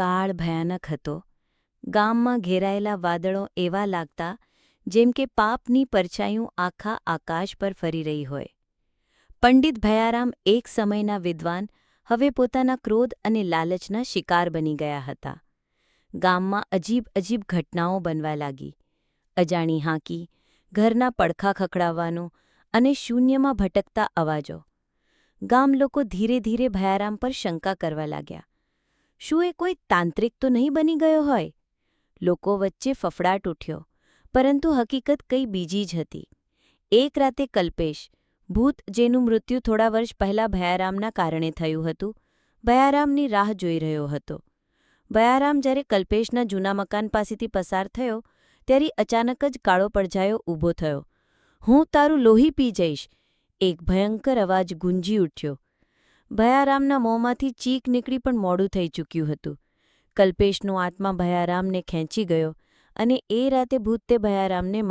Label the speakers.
Speaker 1: કાળ ભયાનક હતો. ગામમાં ઘેરાયેલા વાદળો એવા લાગતા જેમ કે પાપની પરછાયું આખા આકાશ પર ફરી રહી હોય. પંડિત ભયારામ એક સમયના વિદ્વાન હવે પોતાના ક્રોધ અને લાલચના શિકાર બની ગયા હતા. ગામમાં અજીબ અજીબ ઘટનાઓ બનવા લાગી. અજાણી હાંકી, ઘરના પડખા ખખડાવવાનું અને શૂન્યમાં ભટકતા અવાજો. ગામ લોકો ધીરે ધીરે ભયારામ પર શંકા કરવા લાગ્યા. શું એ કોઈ તાંત્રિક તો નહીં બની ગયો હોય? લોકો વચ્ચે ફફડાટ ઉઠ્યો, પરંતુ હકીકત કંઈ બીજી જ હતી. એક રાતે કલ્પેશ, ભૂત જેનું મૃત્યુ થોડા વર્ષ પહેલાં ભયારામના કારણે થયું હતું, ભયારામની રાહ જોઈ રહ્યો હતો. ભયારામ જ્યારે કલ્પેશના જૂના મકાન પાસેથી પસાર થયો ત્યારે અચાનક જ કાળો પડછાયો ઊભો થયો. "હું તારું લોહી પી જઈશ!" એક ભયંકર અવાજ ગુંજી ઉઠ્યો. ભયારામના મોંમાંથી ચીક નીકળી પણ મોડું થઈ ચૂક્યું હતું. કલ્પેશનો આત્મા ભયારામને ખેંચી ગયો અને એ રાતે ભૂતે ભયારામને